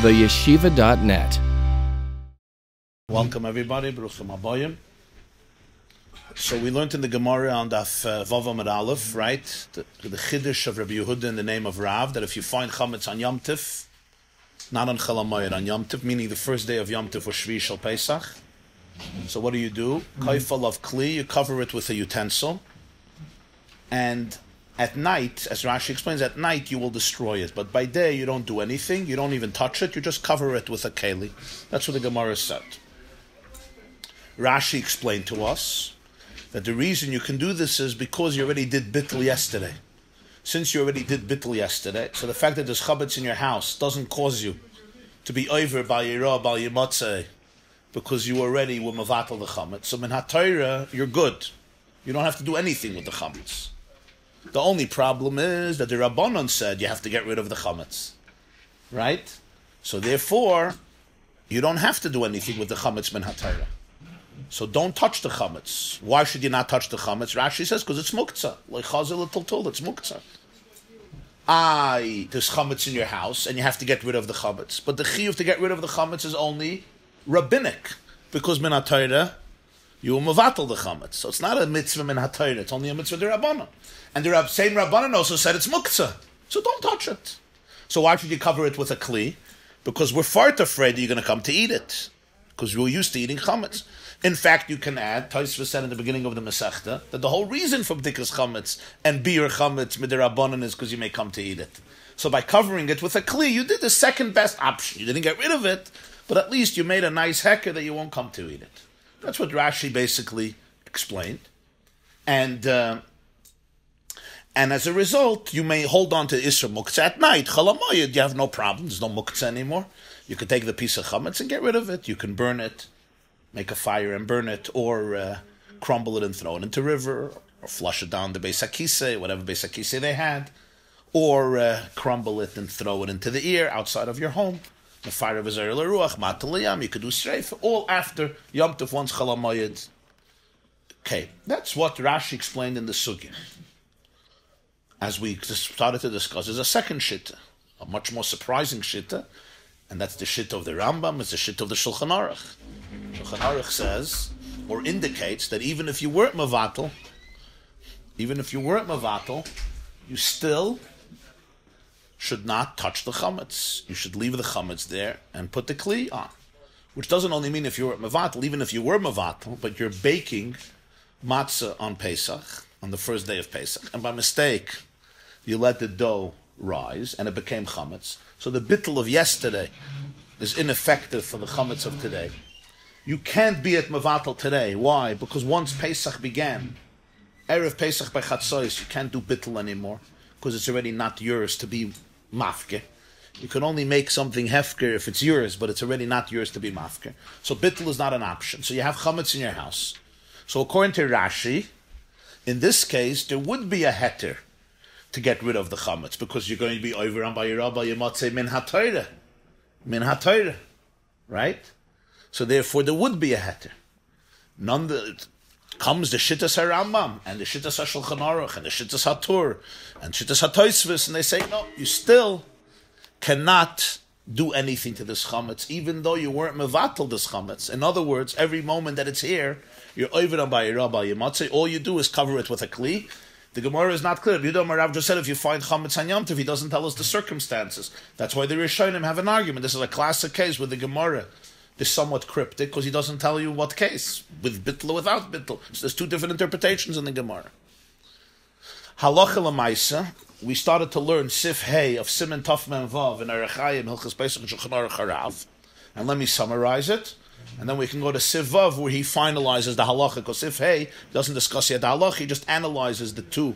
theyeshiva.net. Welcome everybody, Baruchim Habayim. So we learned in the Gemara on Daf Vav Amud Aleph, right? The Chiddush of Rabbi Yehuda in the name of Rav, that if you find chametz on Yom Tif, not on Chol HaMoed, on Yom Tif, meaning the first day of Yom Tif or Shvi Shel Pesach. So what do? Kaifal of Kli, you cover it with a utensil, and at night, as Rashi explains, at night you will destroy it. But by day you don't do anything, you don't even touch it, you just cover it with a keli. That's what the Gemara said. Rashi explained to us that the reason you can do this is because you already did bittul yesterday. Since you already did bittul yesterday, so the fact that there's chametz in your house doesn't cause you to be over by yirah, by yimatzeh, because you already were mavatal the chametz. So min ha-Torah, you're good. You don't have to do anything with the chametz. The only problem is that the Rabbanon said you have to get rid of the chametz, right? So therefore, you don't have to do anything with the chametz min ha-Torah. So don't touch the chametz. Why should you not touch the chametz? Rashi says because it's muktzah. Like chazil l'tultul, it's muktzah. There's chametz in your house and you have to get rid of the chametz. But the chiyuv to get rid of the chametz is only rabbinic, because min ha-Torah, you will mevatel the chametz. So it's not a mitzvah min ha-Torah, it's only a mitzvah de Rabbanon. And the same Rabbanon also said it's muktzah. So don't touch it. So why should you cover it with a kli? Because we're far too afraid that you're going to come to eat it. Because we're used to eating chametz. In fact, you can add, Tosfos said in the beginning of the Masechta, that the whole reason for b'dikas chametz and biur chametz midirabanan is because you may come to eat it. So by covering it with a kli, you did the second best option. You didn't get rid of it, but at least you made a nice hecker that you won't come to eat it. That's what Rashi basically explained. And as a result, you may hold on to Isra Muktzah at night. Chol HaMoed, you have no problem. There's no Muktzah anymore. You can take the piece of chametz and get rid of it. You can burn it, make a fire and burn it, or crumble it and throw it into a river, or flush it down the Beis HaKisei, whatever Beis HaKisei they had, or crumble it and throw it into the ear outside of your home. The fire of Zerah L'Ruach, Matal Yam, you could do streif, all after Yom Tov, once Chol HaMoed. Okay, that's what Rashi explained in the Sugya. As we started to discuss, there's a second shitta, a much more surprising shitta, and that's the shitta of the Rambam, it's the shitta of the Shulchan Aruch. Shulchan Aruch says, or indicates, that even if you weren't mavatal, you still should not touch the chametz. You should leave the chametz there and put the kli on. Which doesn't only mean if you were mavatal, even if you were mavatal, but you're baking matzah on Pesach, on the first day of Pesach, and by mistake, you let the dough rise, and it became chametz. So the bittul of yesterday is ineffective for the chametz of today. You can't be at mevatel today. Why? Because once Pesach began, Erev Pesach by Chatzos, you can't do bittul anymore, because it's already not yours to be mafke. You can only make something hefker if it's yours, but it's already not yours to be mafke. So bittul is not an option. So you have chametz in your house. So according to Rashi, in this case, there would be a heter to get rid of the chametz, because you're going to be over on by your rabbi, you might say min ha-Torah, right? So therefore, there would be a heter. Comes the shittas HaRambam and the shittas HaShulchan Aruch and the shittas HaTur and shittas HaTosfos, and they say no, you still cannot do anything to this chametz, even though you weren't mevatel this chametz. In other words, every moment that it's here, you're over on by your rabbi, you might say all you do is cover it with a kli. The Gemara is not clear. Yehuda Marav just said if you find chametz on Yom Tov, he doesn't tell us the circumstances. That's why the Rishonim have an argument. This is a classic case where the Gemara is somewhat cryptic because he doesn't tell you what case, with bittul or without bittul. So there's two different interpretations in the Gemara. Halacha l'maisa, we started to learn Sif Hey of Siman Taf Mem Vav in Orach Chayim Hilchos Pesach and Shulchan Aruch Harav, and let me summarize it. And then we can go to Sif Vav, where he finalizes the halacha, because Sif Hey doesn't discuss yet the halacha, he just analyzes the two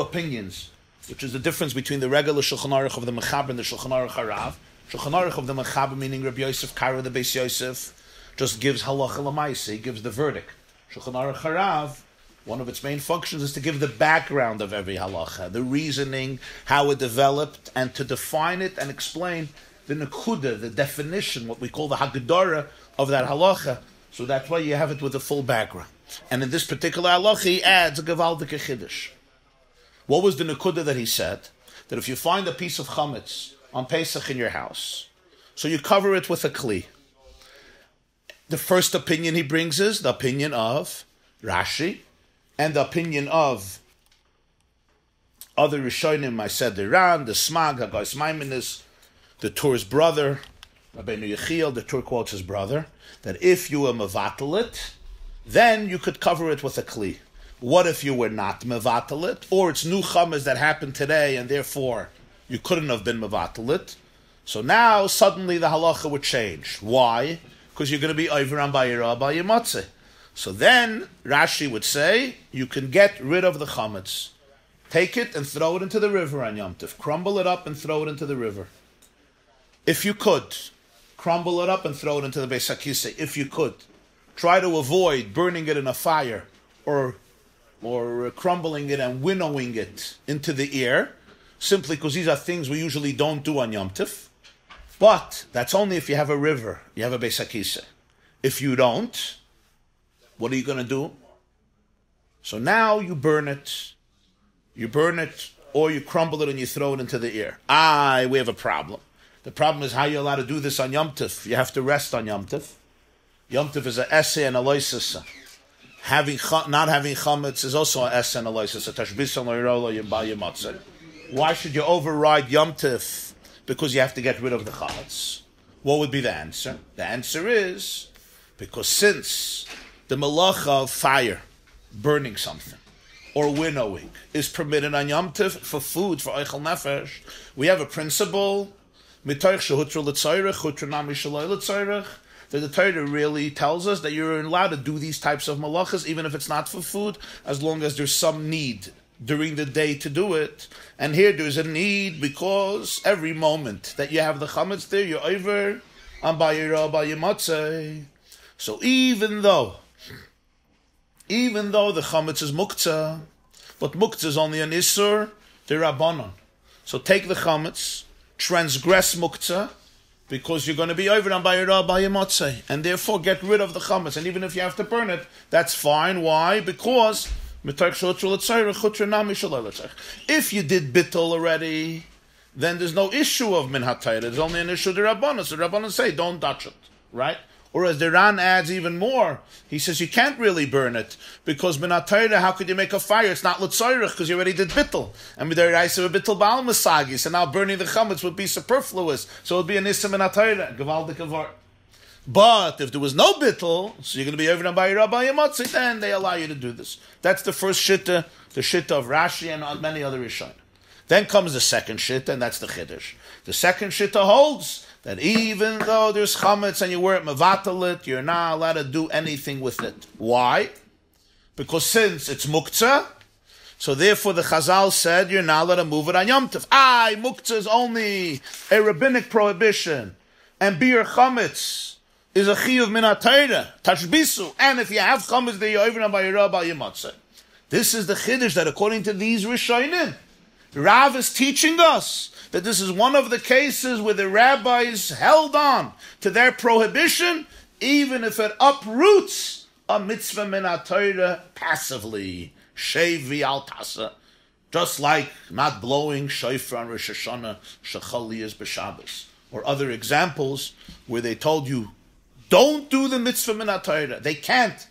opinions, which is the difference between the regular Shulchan Aruch of the Mechaber and the Shulchan Aruch Harav. Shulchan Aruch of the Mechaber, meaning Rabbi Yosef Karo, the Beis Yosef, just gives halacha l'maisa, he gives the verdict. Shulchan Aruch Harav, one of its main functions is to give the background of every halacha, the reasoning, how it developed, and to define it and explain the nekuda, the definition, what we call the hagdara of that halacha. So that's why you have it with the full background. And in this particular halacha, he adds a gewaldige chiddush. What was the nekuda that he said? That if you find a piece of chametz on Pesach in your house, So you cover it with a kli. The first opinion he brings is the opinion of Rashi, and the opinion of other Rishonim. I said the Ran, the Smag, Hagais Maimonides, the Tur's brother, Rabbeinu Yechiel, the Tur quotes his brother, that if you were mevatel it, then you could cover it with a kli. What if you were not mevatel it, or it's new chametz that happened today, and therefore you couldn't have been mevatel it? So now suddenly the halacha would change. Why? Because you're going to be over on bayira bayimatzeh. So then Rashi would say you can get rid of the chametz, take it and throw it into the river on Yom Tov, crumble it up and throw it into the river. If you could, crumble it up and throw it into the Beis HaKisei. If you could, try to avoid burning it in a fire or crumbling it and winnowing it into the air, simply because these are things we usually don't do on Yom Tov. But that's only if you have a river, you have a Beis HaKisei. If you don't, what are you going to do? So now you burn it, or you crumble it and you throw it into the air. We have a problem. The problem is how you're allowed to do this on Yom Tov. You have to rest on Yom Tov. Yom Tov is an essay and a loisis. Not having chametz is also an essay and a loisis. Why should you override Yom Tov? Because you have to get rid of the chametz. What would be the answer? The answer is because since the malacha of fire, burning something, or winnowing, is permitted on Yom Tov for food, for Eichel Nefesh, we have a principle that the Torah really tells us that you're allowed to do these types of malachas, even if it's not for food, as long as there's some need during the day to do it. And here there's a need because every moment that you have the chametz there, you're over on bayira bayimatzeh. So even though the chametz is muktzah, but muktzah is only an isur, the rabbanon. So take the chametz, transgress muktzah, because you're going to be over on bayira bayimatzeh, and therefore get rid of the chametz. And even if you have to burn it, that's fine. Why? Because if you did bittul already, then there's no issue of min hatayra. There's only an issue of the rabbanon. So the rabbanon say, don't touch it, right? Or as the Ran adds even more, he says you can't really burn it because min hatayra, how could you make a fire? It's not l'tzayrich because you already did bittul. And midaraisa bittul ba'al masagi. So now burning the chametz would be superfluous. So it would be an issa min hatayra, gevaldik avar. But if there was no bittul, so you're going to be over by Rabbi Yamatzit, then they allow you to do this. That's the first shitta, the shitta of Rashi and many other Rishonim. Then comes the second shitta, and that's the Chiddush. The second shitta holds that even though there's chametz and you weren't mevatel it, you're not allowed to do anything with it. Why? Because since it's muktzah, so therefore the Chazal said you're not allowed to move it on Yom Tov. Muktzah is only a rabbinic prohibition, and beer chametz is a chiyuv min hatayra, tashbisu, and if you have chametz there, you're over on by Rabbi Yamatzeh. This is the chiddush that according to these Rishonim, Rav is teaching us that this is one of the cases where the rabbis held on to their prohibition, even if it uproots a mitzvah min hatayra passively, shevi al tasa, just like not blowing shofar on Rosh Hashanah, shechaliyas b'Shabbos, or other examples where they told you, don't do the mitzvah min hatayra. They can't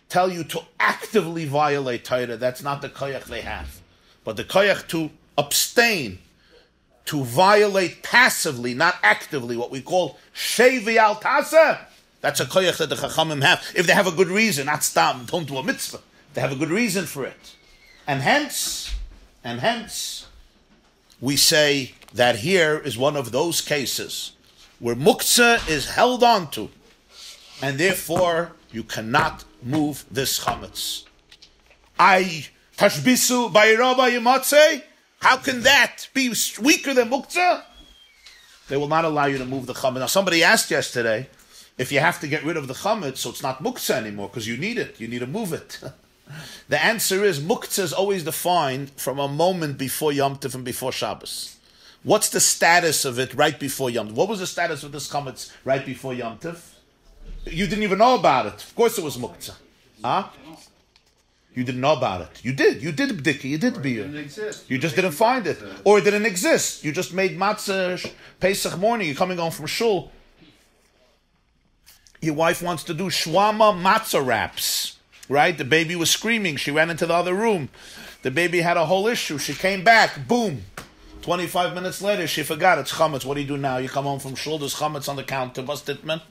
tell you to actively violate Torah. That's not the koyach they have. But the koyach to abstain, to violate passively, not actively, what we call shevi al tasa, that's a koyach that the chachamim have. If they have a good reason, not stam, don't do a mitzvah. They have a good reason for it. And hence, we say that here is one of those cases where muktzah is held on to, and therefore you cannot move this chametz. Tashbisu bayira bayimatzeh. How can that be weaker than muktzah? They will not allow you to move the chametz. Now somebody asked yesterday if you have to get rid of the chametz, so it's not muktzah anymore because you need it. You need to move it. The answer is muktzah is always defined from a moment before Yom Tov and before Shabbos. What's the status of it right before Yom Tov? What was the status of this chametz right before Yom Tov? You didn't even know about it. Of course it was muktzah. You didn't know about it. You did bdika, you did biyur. It didn't exist. You just didn't find it. Or it didn't exist. You just made matzah Pesach morning, you're coming home from shul. Your wife wants to do shwama matzah wraps. Right? The baby was screaming. She ran into the other room. The baby had a whole issue. She came back. Boom. 25 minutes later, she forgot. It's chametz. What do you do now? You come home from shul, there's chametz on the counter. What's it, man?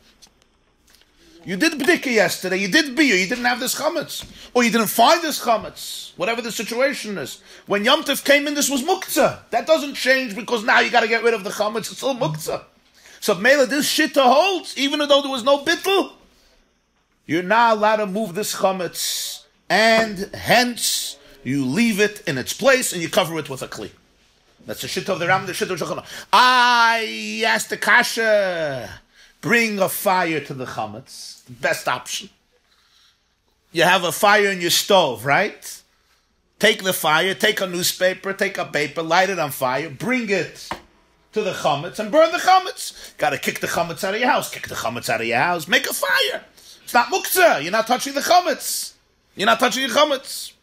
You did bdika yesterday. You did biyur. You didn't have this chametz. Or you didn't find this chametz. Whatever the situation is. When Yom Tov came in, this was muktzah. That doesn't change because now you got to get rid of the chametz. It's still muktzah. So Mela, this shitta holds, even though there was no bittul. You're not allowed to move this chametz. And hence, you leave it in its place and you cover it with a kli. That's the shitta of the Ram, the shitta of Shulchan Aruch. I asked the kasha, bring a fire to the chametz. Best option. You have a fire in your stove, right? Take the fire, take a newspaper, take a paper, light it on fire, bring it to the chametz and burn the chametz. Got to kick the chametz out of your house. Kick the chametz out of your house. Make a fire. It's not muktzah. You're not touching the chametz. You're not touching your chametz.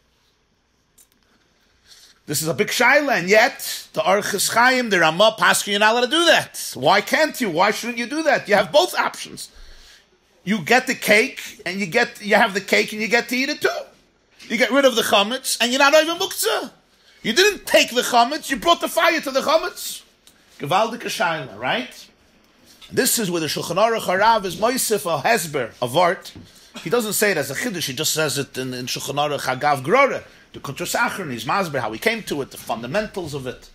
This is a big shaila, and yet the Orchos Chaim, the Ramah, Pascha, you're not allowed to do that. Why can't you? Why shouldn't you do that? You have both options. You get the cake, and you have the cake, and you get to eat it too. You get rid of the chametz, and you're not even muktzah. You didn't take the chametz, you brought the fire to the chametz. Gewaldige shaila, right? This is where the Shulchan Aruch Harav is moisef a hesber, a vart. He doesn't say it as a chiddush, he just says it in Shulchan Aruch Hagav Grora, the Kuntres Achron, his masber, how he came to it, the fundamentals of it,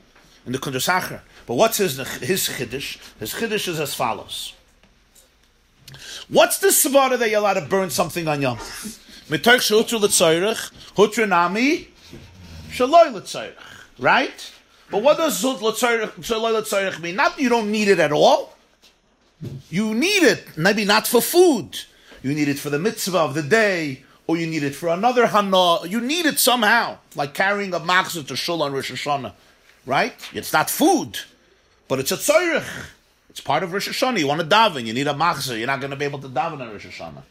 in the Kuntres Achron. But what's his chiddush? His chiddush is as follows. What's the svara that you're allowed to burn something on Yom Tov? Mitoch she'utru l'tzayrich, hutru nami, shaloi l'tzayrich. Right? But what does l'tzayrich, shaloi l'tzayrich mean? Not you don't need it at all. You need it, maybe not for food. You need it for the mitzvah of the day, or you need it for another hana. You need it somehow, like carrying a machzor to shul on Rosh Hashanah. Right? It's not food, but it's a tzayrich. It's part of Rosh Hashanah. You want to daven, you need a machzor. You're not going to be able to daven on Rosh Hashanah.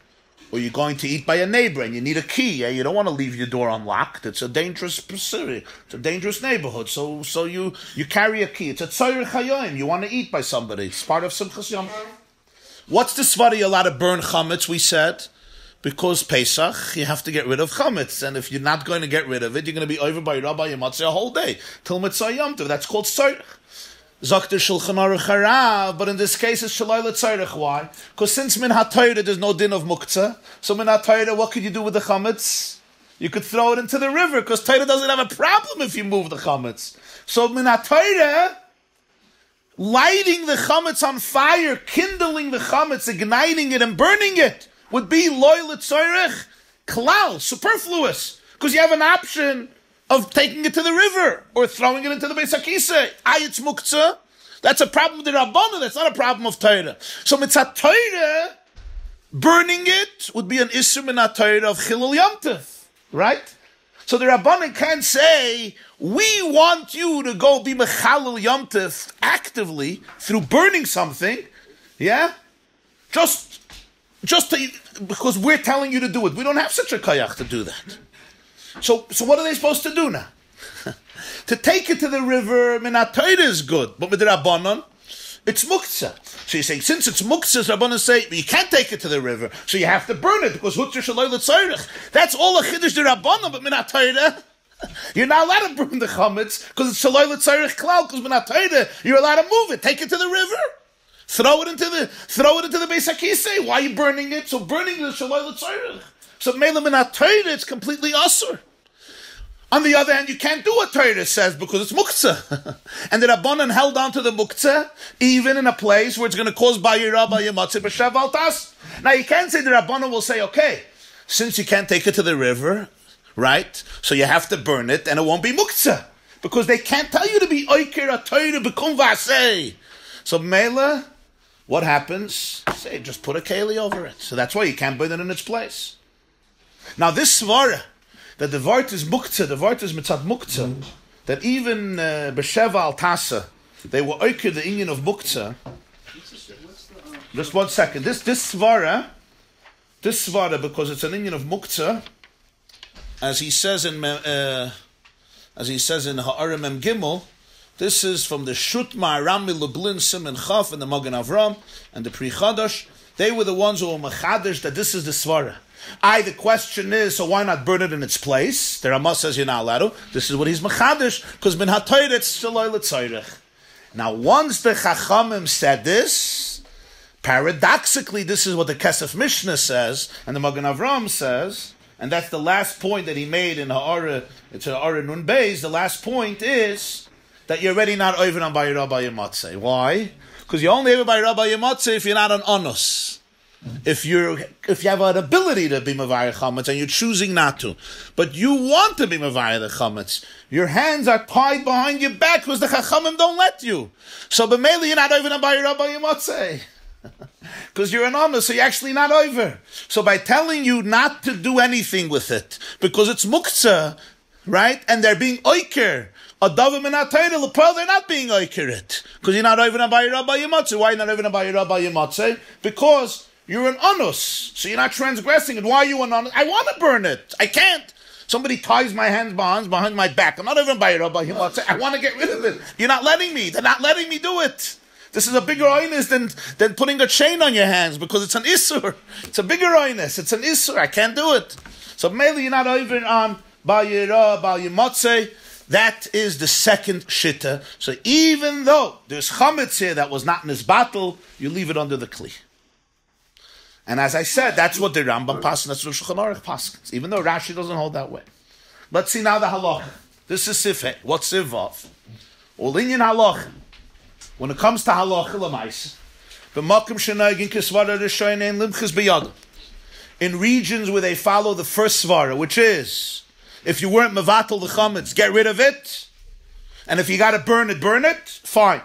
Or you're going to eat by a neighbor and you need a key. You don't want to leave your door unlocked. It's a dangerous city. It's a dangerous neighborhood. So you carry a key. It's a tzorech hayom. You want to eat by somebody. It's part of Simchas Yom. What's the svara you're allowed to burn chametz, we said? Because Pesach, you have to get rid of chametz. And if you're not going to get rid of it, you're going to be over by Rabbi Yamatzeh a whole day. Till Mitzvah Yom Tov. That's called tzorech. Zakter Shulchan Aruch Harav, but in this case it's Shalai L'Tzorech. Why? Because since Min HaTorah there's no din of Muktzah, so Min HaTorah, what could you do with the chametz? You could throw it into the river, because Torah doesn't have a problem if you move the chametz. So Min HaTorah, lighting the chametz on fire, kindling the chametz, igniting it and burning it, would be Loi L'Tzorech Klal, superfluous, because you have an option of taking it to the river or throwing it into the Beis HaKisei. It's muktzah. That's a problem with the Rabbanan. That's not a problem of Torah. So mitzvah Torah, burning it would be an isur min HaTorah of Chilul Yom Tov. Right? So the Rabbanan can't say, we want you to go be mechalel Yom Tov actively through burning something. Yeah? Just because we're telling you to do it. We don't have such a kayach to do that. So what are they supposed to do now? To take it to the river, min HaTorah is good, but with the Rabbanon, it's muktzah. So you're saying, since it's muktzah, Rabbanon say, you can't take it to the river, so you have to burn it, because hutzer shaloi l'tzorech. That's all a chiddush the Rabbanon, but min HaTorah, you're not allowed to burn the chametz, because it's shaloi l'tzorech klal, because min HaTorah, you're allowed to move it, take it to the river. Throw it into the Beis HaKisei. Why are you burning it? So burning is shaloi l'tzorech. So Mela min HaTorah, it's completely asur. On the other hand, you can't do what Torah says because it's muktzah. And the Rabbanan held on to the muktzah even in a place where it's going to cause bayira, bayimatzah, b'shav al tas. Now you can't say the Rabbanan will say, okay, since you can't take it to the river, right, so you have to burn it and it won't be muktzah. Because they can't tell you to be oiker a Torah b'kum v'asei. So Mela, what happens? Say, just put a keli over it. So that's why you can't burn it in its place. Now this svara, that the vart is muktzah, the vart is mitzad muktzah, that even b'sheva al tasa, they were oiker the inyan of muktzah. Just 1 second. This svara, because it's an inyan of muktzah, as he says in Ha'arim Mem Gimel, this is from the Shutma, Rami, Lublin, Simon Chaf, and the Magen Avram, and the Pri Chadash. They were the ones who were machadish that this is the svara. The question is, so why not burn it in its place? The Ramah says you're not allowed to. This is what he's machadish, because min ha'toyr it's shaloi l'tzayrich. Now, once the Chachamim said this, paradoxically, this is what the Kesef Mishnah says, and the Magen Avram says, and that's the last point that he made in Ha'ara, it's Ha'ara Nun Beis. The last point is that you're already not over on by Rabbi Yematzeh. Why? Because you're only over by Rabbi Yematzeh if you're not an onus. If you have an ability to be Mavayah Chametz and you're choosing not to, but you want to be Mavayah the Chametz, your hands are tied behind your back because the Chachamim don't let you. So b'meili you're not over by Rabbi Yematzeh. Because you're an honor, so you're actually not over. So by telling you not to do anything with it, because it's muktzah, right, and they're being oiker, adavim and atayra l'pal, they're not being oiker it. Because you're not over by Rabbi Yematzeh. Why are you not over by Rabbi Yematzeh? Because you're an onus, so you're not transgressing it. Why are you an onus? I want to burn it. I can't. Somebody ties my hands behind my back. I'm not even by Rabbi Yematzeh. I want to get rid of it. You're not letting me. They're not letting me do it. This is a bigger oinus than putting a chain on your hands because it's an isur. It's a bigger oinus. It's an isur. I can't do it. So mainly you're not over on Bal Yematzeh. That is the second shitta. So even though there's chametz here that was not in this battle, you leave it under the kli. And as I said, that's what the Rambam passes, that's what Shulchan Aruch passes, even though Rashi doesn't hold that way. Let's see now the halacha. This is sifhei. What's sivvav? All inyan halacha. When it comes to halacha l'mais, b'makom shenagin kisvara rishonim limchus b'yad. In regions where they follow the first svara, which is, if you weren't mevatel the chametz, get rid of it. And if you got to burn it, fine.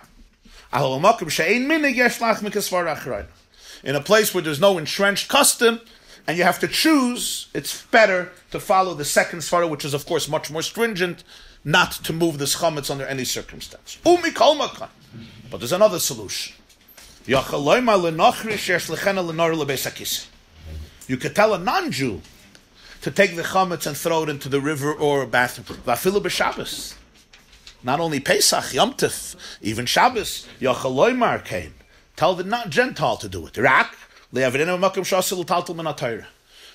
Ahol she'ein minig yesh lach mikasvara achrayna. In a place where there's no entrenched custom, and you have to choose, it's better to follow the second svara, which is of course much more stringent, not to move this chametz under any circumstance. But there's another solution. You could tell a non-Jew to take the chametz and throw it into the river or bathroom. Vafilu b'Shabbos. Not only Pesach, Yom Tov, even Shabbos. Yachaloymar came. Tell the non-Gentile to do it.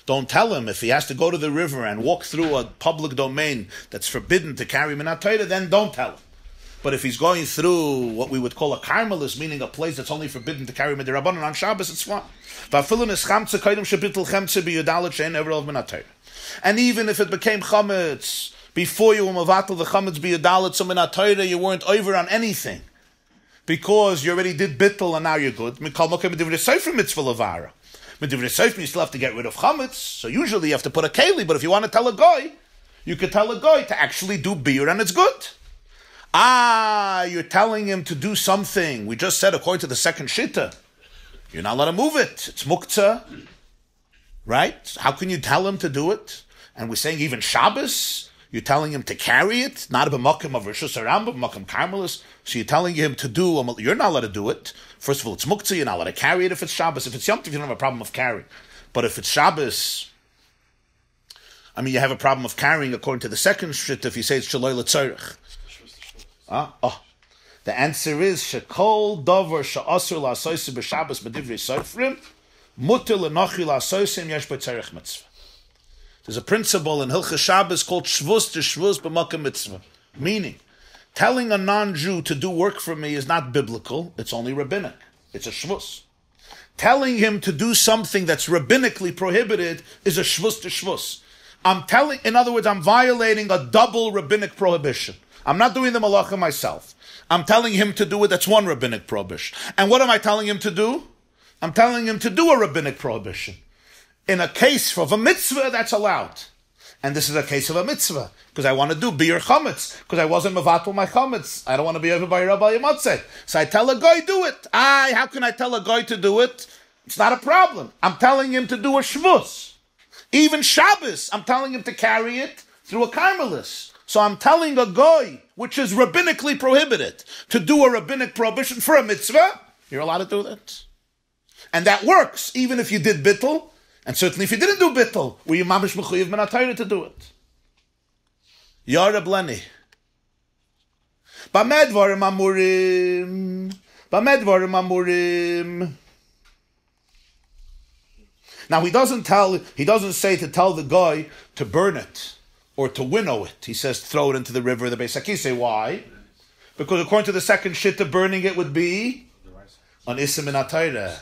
Don't tell him if he has to go to the river and walk through a public domain that's forbidden to carry Minat Torah, then don't tell him. But if he's going through what we would call a Carmelis, meaning a place that's only forbidden to carry Midirabbanan on Shabbos, it's fine. And even if it became chametz before you were mavatal the chametz biyadalit, so Minat Torah, you weren't over on anything, because you already did bittul and now you're good. You still have to get rid of chametz, so usually you have to put a keli, but if you want to tell a guy, you could tell a guy to actually do beer and it's good. You're telling him to do something. We just said according to the second shitta, you're not allowed to move it. It's muktzah, right? How can you tell him to do it? And we're saying even Shabbos, you're telling him to carry it, not a b'makom of Rishus Harambam, b'makom Carmelis. So you're telling him to do, you're not allowed to do it. First of all, it's muktzah, you're not allowed to carry it if it's Shabbos. If it's Yom Tov, you don't have a problem of carrying. But if it's Shabbos, you have a problem of carrying according to the second shit if you say it's Shaloi L'Tzorech. The answer is Shekol Dover Sha'asur La'asoysim B'Shabbos B'Divrei Sofrim Mutter L'Nochi La'asoysim Yesh B'Tzorech Mitzvah. There's a principle in Hilchos Shabbos called Shvus to Shvus B'Makom Mitzvah. Meaning, telling a non-Jew to do work for me is not biblical, it's only rabbinic. It's a Shvus. Telling him to do something that's rabbinically prohibited is a Shvus to Shvus. In other words, I'm violating a double rabbinic prohibition. I'm not doing the malacha myself. I'm telling him to do it, that's one rabbinic prohibition. And what am I telling him to do? I'm telling him to do a rabbinic prohibition. In a case of a mitzvah, that's allowed. And this is a case of a mitzvah, because I want to do beer chametz, because I wasn't mevatel my chametz. I don't want to be over by Rabbi Yematzeh. So I tell a guy, do it. How can I tell a guy to do it? It's not a problem. I'm telling him to do a shvus. Even Shabbos, I'm telling him to carry it through a Carmelis. So I'm telling a guy, which is rabbinically prohibited, to do a rabbinic prohibition for a mitzvah, you're allowed to do that. And that works, even if you did bittul, and certainly if you didn't do bittul, were you mamish mechuyev min ha-Torah to do it. Yara Bleni. Bamedvarim amurim. Now he doesn't say to tell the guy to burn it or to winnow it. He says throw it into the river of the Beis Hakisei. Why? Because according to the second shitta, burning it would be an isim in Atayra.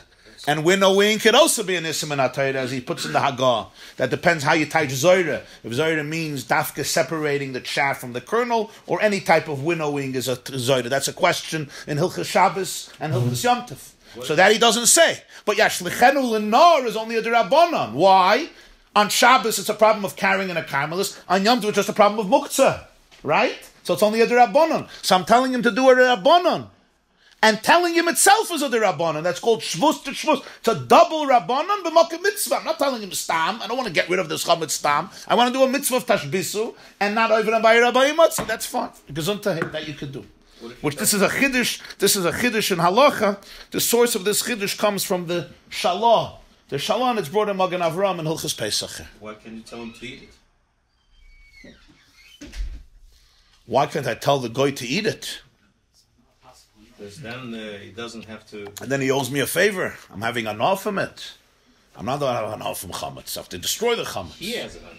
And winnowing could also be an isim in Atayra, as he puts in the Haggah. That depends how you tie Zoyra. If Zoyra means dafka separating the chaff from the kernel, or any type of winnowing is a Zoyra. That's a question in Hilchas Shabbos and Hilchas Yom Tov. So that he doesn't say. But Yashlichenu Lenar is only a Derabanan. Why? On Shabbos it's a problem of carrying in a carmelis. On Yom Tov it's just a problem of muktzah. Right? So it's only a Derabanan. So I'm telling him to do a Derabanan. And telling him itself is a Derabanan. That's called Shvus to Shvus. It's a double Rabbanan b'makom mitzvah. I'm not telling him Stam. I don't want to get rid of this Chametz Stam. I want to do a mitzvah of Tashbisu and not over and by Rabbi Imatzi. That's fine. Gesundheit that you could do. Which this is a chiddush in halacha. The source of this chiddush comes from the shalah. The shalah, and it's brought in Magen Avraham and Hilchas Pesach. Why can't you tell him to eat it? Why can't I tell the guy to eat it? Because then he doesn't have to. And then he owes me a favor. I'm having an off from it. I'm not going to have an off from chametz. I have to destroy the chametz. He has an off.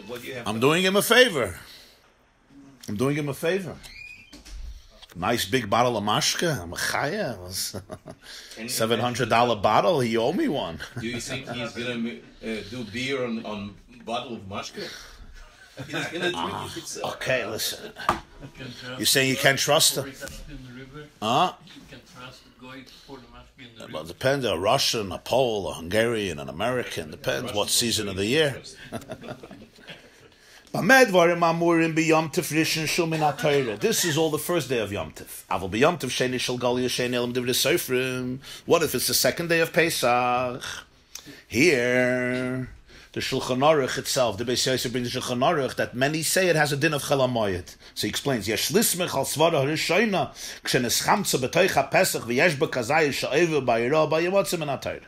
What do you have? I'm doing him a favor. Nice big bottle of mashka. I'm a chaya. $700 bottle. He owe me one. Do you think he's going to do beer on bottle of mashka? He's going to drink it himself. Okay, listen. You're saying you can't trust him? You can trust the guy to pour the mashka in the river. Well, it depends. A Russian, a Pole, a Hungarian, an American. Depends what season of the year. This is all the first day of Yom Tov. What if it's the second day of Pesach? Here, the Shulchan Aruch itself, the Beis Yosef brings the Shulchan Aruch that many say it has a din of Chol HaMoed. So he explains, Yesh lismech al svara harishayna ksheneschamtza b'toich HaPesach v'yesh b'kazayis sha'ever b'yirah b'yemotzim in HaTorah.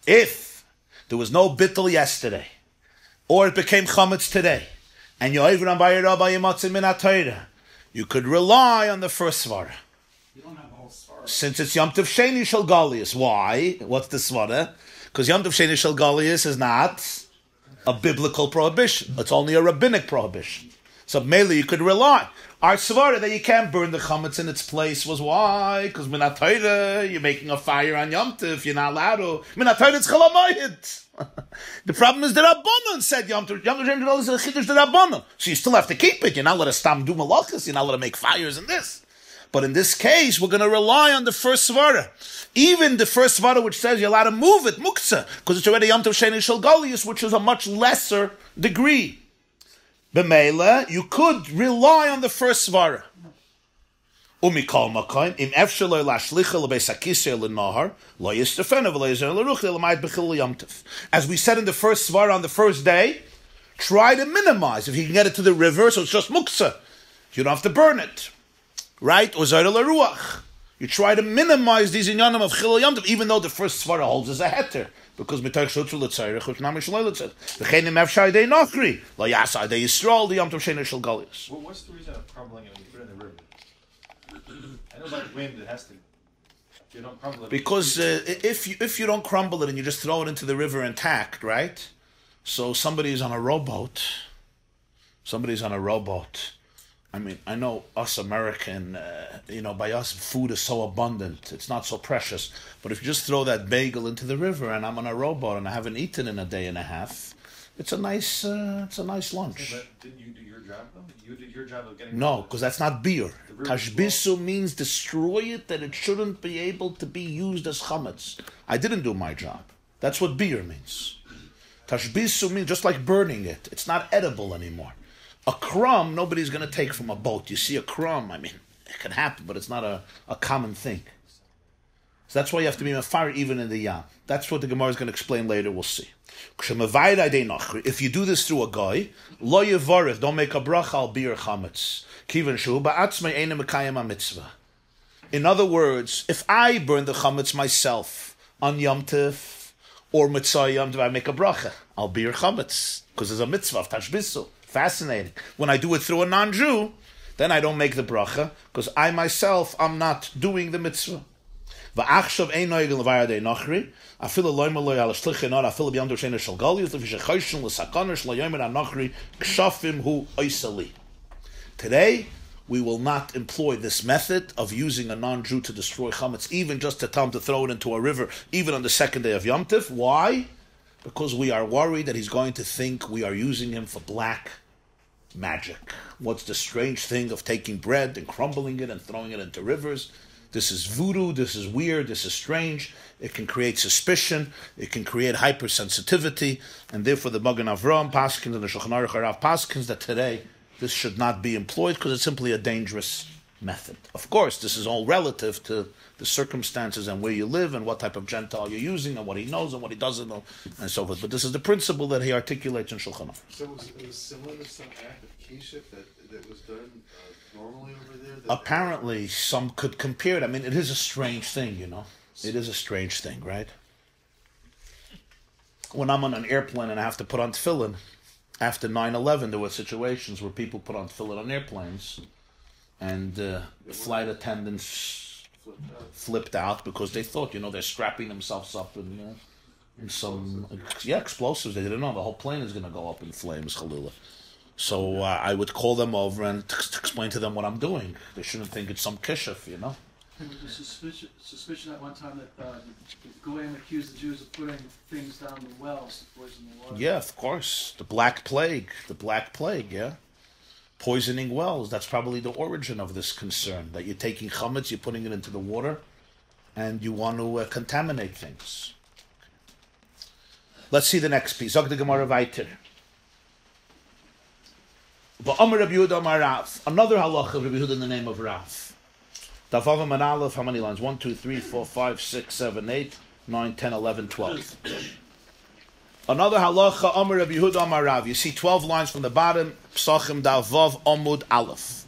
If there was no bittul yesterday, or it became chametz today, and you could rely on the first svara. You don't have the whole svara. Since it's Yom Tov Sheni Shel Galius. Why? What's the svara? Because Yom Tov Sheni Shel Galius is not a biblical prohibition. It's only a rabbinic prohibition. So mainly you could rely. Our svara that you can't burn the chametz in its place was why? Because Minat Torah, you're making a fire on Yom Tov, you're not allowed to. Minat Torah, it's Chol HaMoed. The problem is the Rabbanon said Yom Tov is a chiddush the Rabbanon. So you still have to keep it. You're not allowed to stam do malachas. You're not allowed to make fires in this. But in this case, we're going to rely on the first svara. Even the first svara which says you're allowed to move it, muktzah, because it's already Yom Tov Sheni Shel Galius, which is a much lesser degree. B'meila, you could rely on the first svara. Umikol makayim im efshar lo lashlicha lebeis hakisei lenahar lo yistefenu v'lo yizer leruch le'lamayit b'chil Yom Tov. As we said in the first svara on the first day, try to minimize. If you can get it to the river, so it's just muktzah. You don't have to burn it. Right? Or zayra l'ruach. You try to minimize these inyanim of chil Yom Tov, even though the first svara holds as a heter. Because mitoch shutzu l'tzayre, chush nami shaloi l'tzayre. V'chein im efshar yidei nachri, lo yasa yidei Yisrael, the Yom Tov Sheni Shel Galius. Well, what's the reason of crumbling it when you put it in the river? I know by the wind it has to. If you don't crumble it. Because if you don't crumble it and you just throw it into the river intact, right? So somebody's on a rowboat. I mean, I know us American, by us food is so abundant, it's not so precious. But if you just throw that bagel into the river and I'm on a rowboat and I haven't eaten in a day and a half, it's a nice lunch. But didn't you do your job though? You did your job of getting. No, because that's not beer. Tashbisu means destroy it, that it shouldn't be able to be used as chametz. I didn't do my job. That's what beer means. Tashbisu means just like burning it. It's not edible anymore. A crumb, nobody's going to take from a boat. You see a crumb, I mean, it can happen, but it's not a common thing. So that's why you have to be a fire even in the yam. That's what the Gemara is going to explain later, we'll see. If you do this through a guy, lo yevarech, don't make a bracha al bir chametz. Kiven shu ba'atzmei eine mekayem ha-mitzvah. In other words, if I burn the chametz myself on Yom Tov or Mitzvah Yom Tov, I make a bracha al bir chametz, because there's a mitzvah of tashbisu. Fascinating. When I do it through a non-Jew, then I don't make the bracha, because I myself, I'm not doing the mitzvah. V'achshav ein noegel v'ayadei nachri, afilu loyma loy al shlichei nor, afilu b'yam doshena shel galius, l'vishechoshon l'sakoner shel yomer anachri, kshafim hu oisali. Today, we will not employ this method of using a non-Jew to destroy chametz, even just to tell him to throw it into a river, even on the second day of Yom Tif. Why? Because we are worried that he's going to think we are using him for black magic. What's the strange thing of taking bread and crumbling it and throwing it into rivers? This is voodoo, this is weird, this is strange. It can create suspicion, it can create hypersensitivity, and therefore the Magen Avraham Paskins and the Shulchan Aruch Harav Paskins that today this should not be employed because it's simply a dangerous method. Of course, this is all relative to the circumstances and where you live and what type of Gentile you're using and what he knows and what he doesn't know and so forth. But this is the principle that he articulates in Shulchan Aruch. So it was similar to some act of kishuf that was done normally over there? Apparently, some could compare it. I mean, it is a strange thing, you know. It is a strange thing, right? When I'm on an airplane and I have to put on tefillin, after 9/11, there were situations where people put on tefillin on airplanes, and flight attendants flipped out because they thought, you know, they're strapping themselves up in some explosives. They didn't know the whole plane is going to go up in flames, Chalila. So I would call them over and explain to them what I'm doing. They shouldn't think it's some kishuf, you know. There was a suspicion at one time that the Goyim accused the Jews of putting things down the wells to poison the water. Yeah, of course. The Black Plague, yeah. Poisoning wells, that's probably the origin of this concern, that you're taking chametz, you're putting it into the water, and you want to contaminate things. Let's see the next piece. Zog the Gemara weiter. Another halacha of Rabbi Yehuda in the name of Rav. Davavam and Aleph, how many lines? 1, 2, 3, 4, 5, 6, 7, 8, 9, 10, 11, 12. Another halacha, Amar Rabbi Yehuda Amar Rav. You see 12 lines from the bottom, Psachim Davav Amud Aleph.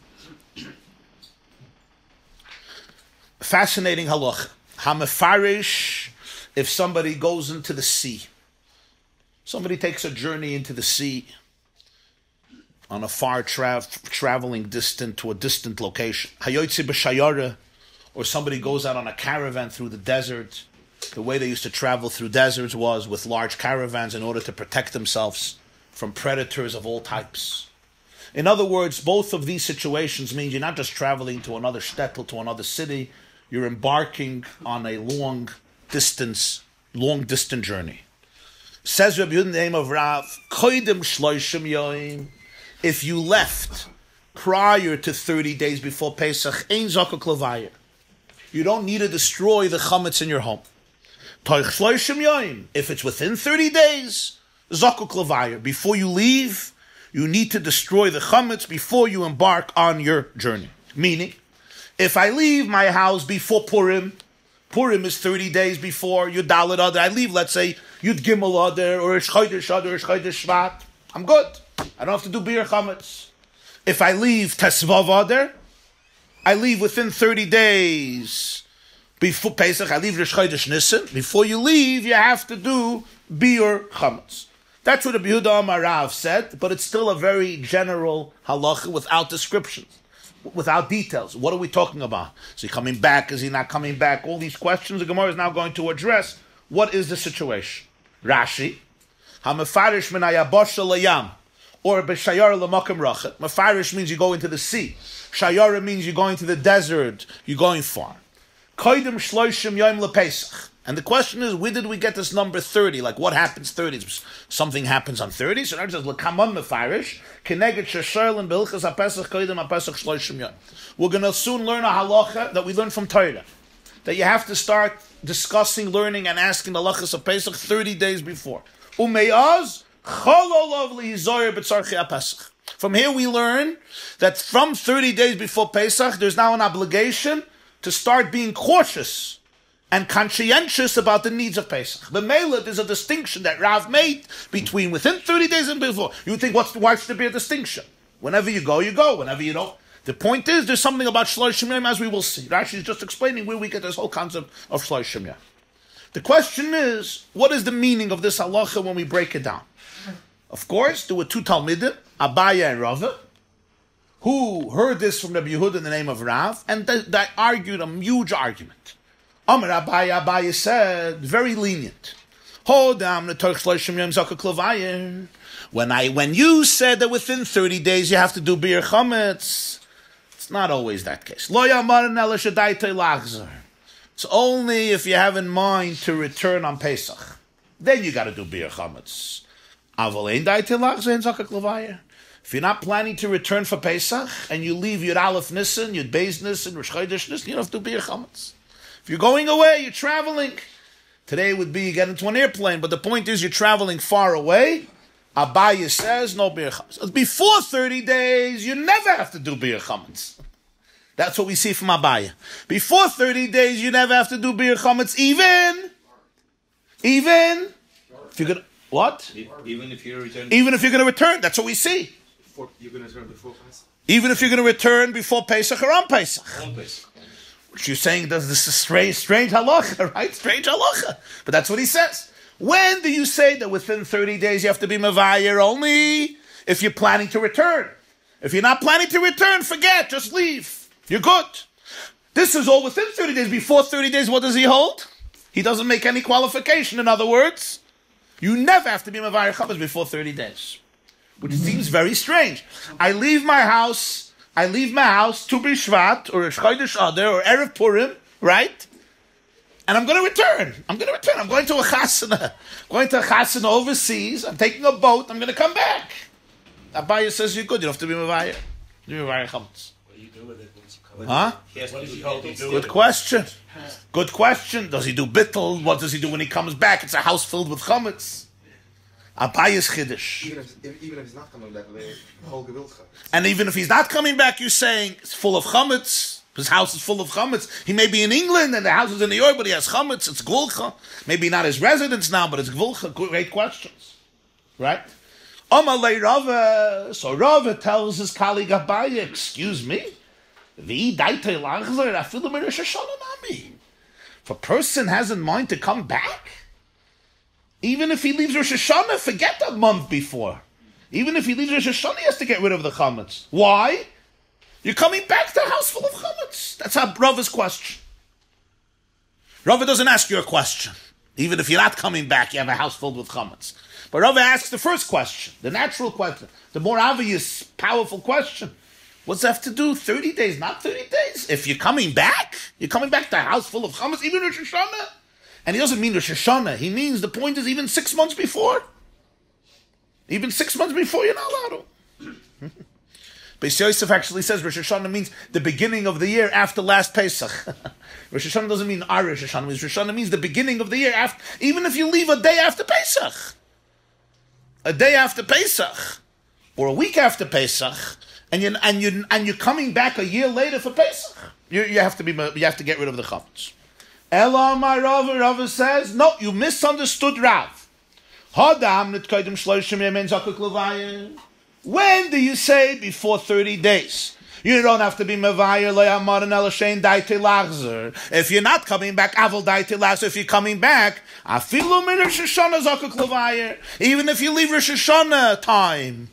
Fascinating halacha. Hamefarish, if somebody goes into the sea. Somebody takes a journey into the sea on a far traveling distant to a distant location. Hayotzi b'shayara, or somebody goes out on a caravan through the desert. The way they used to travel through deserts was with large caravans in order to protect themselves from predators of all types. In other words, both of these situations mean you're not just traveling to another shtetl, to another city, you're embarking on a long distant journey. Says Rabbi Yehuda in the name of Rav, Koidim shloishim yoim, if you left prior to 30 days before Pesach, ein zakuk levayir. You don't need to destroy the chametz in your home. Toich shloishim yoim, if it's within 30 days, zakuk levayir. Before you leave, you need to destroy the chametz before you embark on your journey. Meaning, if I leave my house before Purim is 30 days before Yud Daled Adar. I leave, let's say, Yud Gimel Adar, or Ish Chodesh Adar, Ish Chodesh Shvat. I'm good. I don't have to do Bir Chametz. If I leave Tesvav Adar, I leave within 30 days before Pesach. I leave Rish Chodesh Nisan. Before you leave, you have to do Bir Chametz. That's what Rabbi Yehuda Amar Rav said, but it's still a very general halacha without descriptions, without details. What are we talking about? Is he coming back? Is he not coming back? All these questions the Gemara is now going to address. What is the situation? Rashi, hamefarish min hayabasha layam, or b'shayara l'makom rachet. Mefarish means you go into the sea. Shayara means you're going to the desert. You're going far. Koidim shloishim yom lePesach. And the question is, where did we get this number 30? Like, what happens 30? Something happens on 30? So it says, l'kamon mefarish, keneged shesherlin b'ilchas ha'pesach koidim ha'pesach shloishim yom. We're going to soon learn a halacha that we learned from Torah. That you have to start discussing, learning, and asking the halachas of Pesach 30 days before. Umeyaz, chololav lihizoyer b'tzarchi ha'pesach. From here we learn that from 30 days before Pesach, there's now an obligation to start being cautious and conscientious about the needs of Pesach. The Mela, there's a distinction that Rav made between within 30 days and before. You think, why should there be a distinction? Whenever you go, you go. Whenever you don't. The point is, there's something about Shloshim Yom, as we will see. Rashi is just explaining where we get this whole concept of Shloshim Yom. The question is, what is the meaning of this halacha when we break it down? Of course, there were two Talmidim, Abaya and Rava, who heard this from Rabbi Yehuda in the name of Rav, and they argued a huge argument. Amar Abaya said, very lenient. When you said that within 30 days you have to do Bir Chametz, it's not always that case. It's only if you have in mind to return on Pesach. Then you got to do Bir Chametz. If you're not planning to return for Pesach and you leave Yud Aleph Nisan, Yud Beis Nisan, Rosh Chodesh Nisan, you don't have to do Bir Chametz. If you're going away, you're traveling. Today would be you get into an airplane, but the point is you're traveling far away. Abaya says no Bir Chametz. Before 30 days, you never have to do Bir Chametz. That's what we see from Abaya. Before 30 days, you never have to do Bir Chametz, even if you're gonna what? Even if you're returning. Even if you're going to return, that's what we see. You're going to return before Pesach? Even if you're going to return before Pesach or on Pesach. On Pesach. Which you're saying, this is strange halacha, right? Strange halacha. But that's what he says. When do you say that within 30 days you have to be Mavayer? Only if you're planning to return. If you're not planning to return, forget, just leave. You're good. This is all within 30 days. Before 30 days, what does he hold? He doesn't make any qualification. In other words, you never have to be Mavayer Chametz before 30 days. Which seems very strange. I leave my house to Bishvat, or Chodesh Adar, or Erev Purim, right? And I'm going to return. I'm going to a chasana. Overseas. I'm taking a boat. I'm going to come back. Abaya says you're good. You don't have to be Mavayer. You're Mavayer Chametz. What do you do with it once you come Huh? Good question. Good question. Does he do bittul? What does he do when he comes back? It's a house filled with chametz. Abaya's chiddush. Even if he's not coming back, the whole gewilcha. And even if he's not coming back, you're saying it's full of chametz. His house is full of chametz. He may be in England and the house is in New York, but he has chametz. It's gvulcha. Maybe not his residence now, but it's gvulcha. Great questions, right? Amalei Rava. So Rava tells his colleague Abaya, excuse me. If a person has in mind to come back, even if he leaves Rosh Hashanah, forget that month before. Even if he leaves Rosh Hashanah, he has to get rid of the chametz. Why? You're coming back to a house full of chametz. That's Rava's question. Rava doesn't ask you a question. Even if you're not coming back, you have a house filled with chametz. But Rava asks the first question, the natural question, the more obvious, powerful question. What's that have to do? 30 days, not 30 days. If you're coming back to a house full of chametz, even Rosh Hashanah. And he doesn't mean Rosh Hashanah. He means the point is even 6 months before. Even 6 months before, you're not allowed to. Beis Yosef actually says Rosh Hashanah means the beginning of the year after last Pesach. Rosh Hashanah doesn't mean our Rosh Hashanah. Rosh Hashanah means the beginning of the year after, even if you leave a day after Pesach. A day after Pesach. Or a week after Pesach. And you're coming back a year later for Pesach. You have to get rid of the chametz. Ela my Rava says, no, you misunderstood Rav. When do you say before 30 days? You don't have to be mevayer le'amar and elashein daite lachzer. If you're not coming back, avol daite lachzer. If you're coming back, afilu min Rosh Hashanah zakuk levayer. Even if you leave Rosh Hashanah time.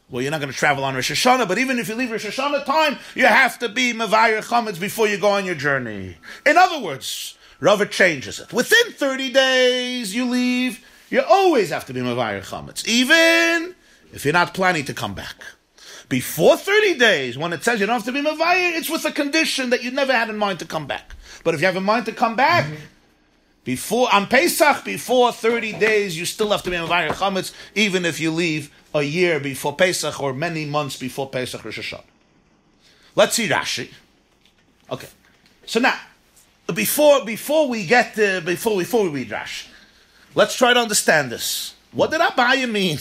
Well, you're not going to travel on Rosh Hashanah, but even if you leave Rosh Hashanah time, you have to be mevayer chametz before you go on your journey. In other words, Rava changes it. Within 30 days you leave, you always have to be mevayer chametz, even if you're not planning to come back. Before 30 days, when it says you don't have to be mevayer, it's with a condition that you never had in mind to come back. But if you have in mind to come back, on Pesach, before 30 days, you still have to be mevayer chametz, even if you leave a year before Pesach or many months before Pesach Rosh Hashanah. Let's see Rashi. Okay, so now before we read Rashi, let's try to understand this. What did Abaya mean?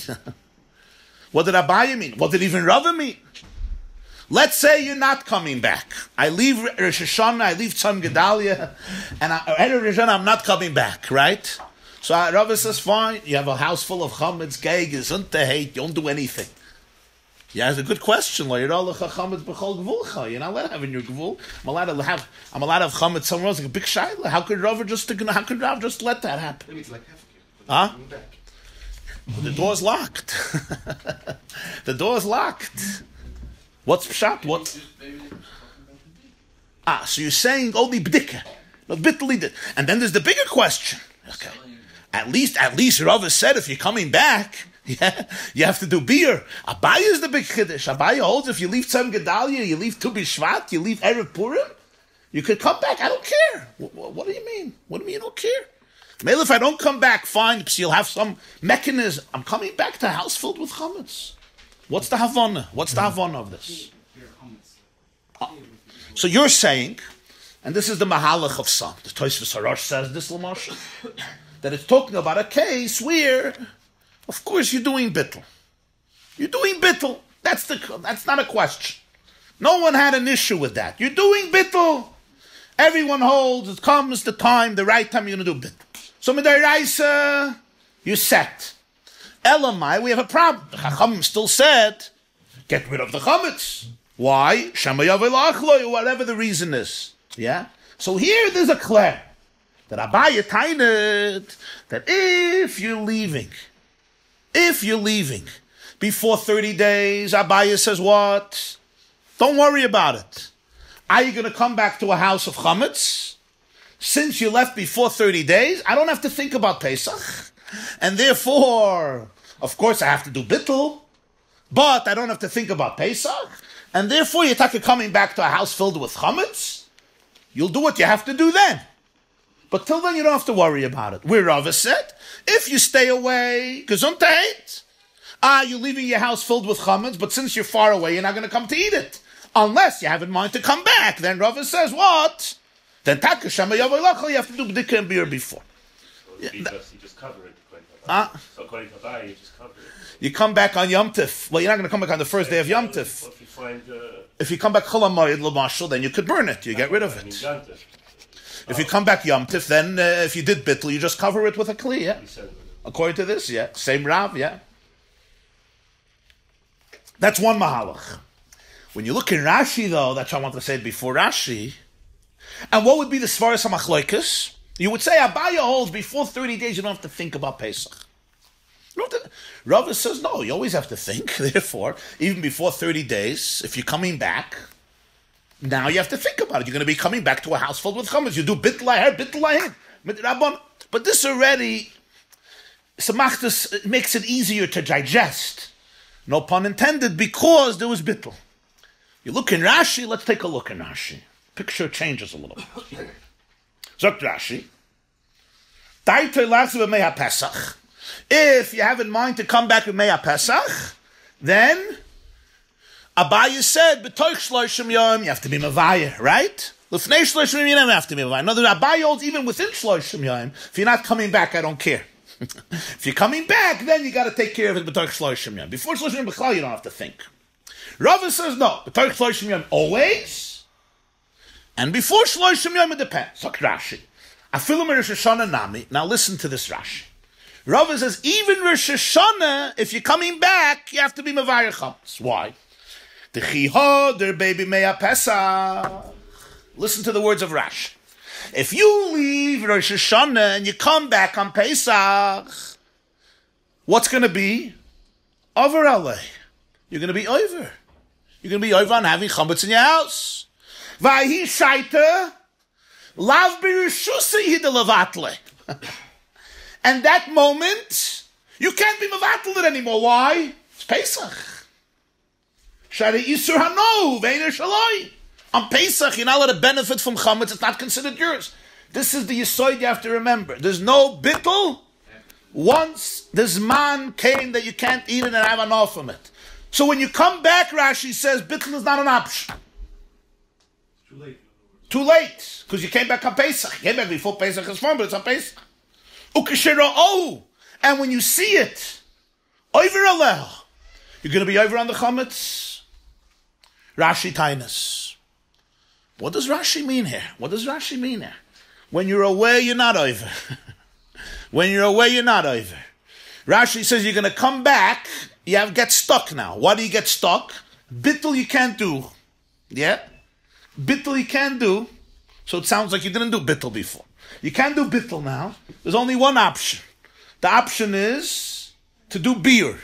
What did Abaya mean? What did even Rava mean? Let's say you're not coming back. I leave Rosh Hashanah, I leave Tzom Gedalia, and I'm not coming back, right? So Rava says, fine, you have a house full of chametz, geig, hate, you don't do anything. Yeah, it's a good question. You're not allowed to have in your gvul. I'm allowed to have chametz somewhere else, like a big shaila. How could Rav just let that happen? Maybe it's like half a year. Huh? The door's locked. The door's locked. What's pshat? What? So you're saying only b'dika, not bitterly. And then there's the bigger question. Okay. At least Rava said if you're coming back, yeah, you have to do beer. Abaya is the big chiddush. Abaya holds if you leave Tzem Gedalia, you leave Tu B'Shvat, you leave Erev Purim, you could come back. I don't care. What do you mean? What do you mean you don't care? Maybe if I don't come back, fine, because you'll have some mechanism. I'm coming back to a house filled with chametz. What's the Havana? What's the Havana of this? So you're saying, and this is the Mahalach of some, the Tosfos Harash says this, L'mashal, that it's talking about a case where, of course, you're doing bittul. You're doing bittul. That's not a question. No one had an issue with that. You're doing bittul. Everyone holds, it comes the time, the right time you're going to do bittul. So Midaraisa, you're set. Elamai, we have a problem. The Chacham still said, get rid of the chametz. Why? Whatever the reason is. Yeah? So here there's a clear that Abaya tainet that if you're leaving before 30 days, Abaya says what? Don't worry about it. Are you going to come back to a house of chametz? Since you left before 30 days, I don't have to think about Pesach. And therefore, of course, I have to do bittul, but I don't have to think about Pesach. And therefore, you're coming back to a house filled with chametz. You'll do what you have to do then. But till then, you don't have to worry about it. Where Rava said, if you stay away, gesundheit, you're leaving your house filled with chametz, but since you're far away, you're not going to come to eat it. Unless you have in mind to come back. Then Rava says, what? Then you have to do b'dika and beer before. So you just cover it. So according to Abaya, you just cover it. You come back on Yom Tif. Well, you're not going to come back on the first day of Yom Tif. If you come back Chol HaMoed L'mashal, then you could burn it. You get rid of it. If you come back Yom Tif, then if you did bittul, you just cover it with a kli, yeah? According to this, yeah. Same Rav, yeah. That's one mahalach. When you look in Rashi, though, that's what I wanted to say before Rashi. And what would be the Svaras HaMachloikus? You would say, Abaya holds before 30 days, you don't have to think about Pesach. Rava says, no, you always have to think. Therefore, even before 30 days, if you're coming back, now you have to think about it. You're going to be coming back to a house filled with chametz. You do bit laher, but this already, it makes it easier to digest. No pun intended, because there was bittul. You look in Rashi, let's take a look in Rashi. Picture changes a little bit. Zok Rashi, Pesach. If you have in mind to come back with Mei Pesach, then Abaya said, B'toich shloshim yom, you have to be Mavaya, right? L'fnei shloshim yom, you have to be Mavaya. Another Abaya holds even within shloshim yom. If you're not coming back, I don't care. If you're coming back, then you got to take care of it B'toich shloshim yom. Before shloshim yom, you don't have to think. Rava says no, B'toich shloshim yom always, and before shloshim yom it depends. So Rashi, Afilu Rosh Hashanah nami. Now listen to this Rashi. Rava says, even Rosh Hashanah, if you're coming back, you have to be Mavayir Chametz. Why? The Chihoder baby Mei Pesach. Listen to the words of Rashi. If you leave Rosh Hashanah and you come back on Pesach, what's going to be? Over LA. You're going to be over. You're going to be over on having chametz in your house. Vahi shaita, lav birushusa yidelevatle. And that moment, you can't be mevatel it anymore. Why? It's Pesach. Shari Yisur Hano, Veiner Shaloi. On Pesach, you're not allowed to benefit from chametz. It's not considered yours. This is the yisoid you have to remember. There's no bittul. Once this man came that you can't eat it and have enough from it. So when you come back, Rashi says bittul is not an option. Too late. Too late, because you came back on Pesach. You came back before Pesach is fun, but it's on Pesach. And when you see it, over aleh, you're going to be over on the chametz. Rashi Tainus. What does Rashi mean here? What does Rashi mean here? When you're away, you're not over. When you're away, you're not over. Rashi says you're going to come back. You get stuck now. Why do you get stuck? Bittul you can't do. Yeah? Bittul you can't do. So it sounds like you didn't do bittul before. You can't do bittul now. There's only one option. The option is to do beer.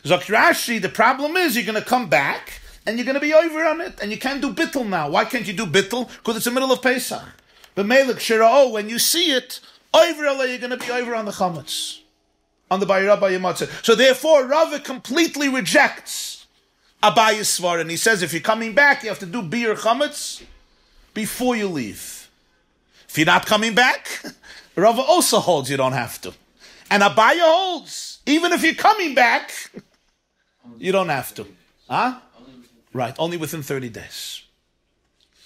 Zok Rashi, the problem is you're going to come back and you're going to be over on it, and you can't do bittul now. Why can't you do bittul? Because it's the middle of Pesach. But Melik Shira'o, when you see it, over you're going to be over on the chametz, on the Bayir Rabba Yematzeh. So therefore, Rava completely rejects Abaye's svar, and he says if you're coming back, you have to do beer chametz before you leave. If you're not coming back, Rava also holds you don't have to. And Abaya holds, even if you're coming back, you don't have to. Huh? Right, only within 30 days.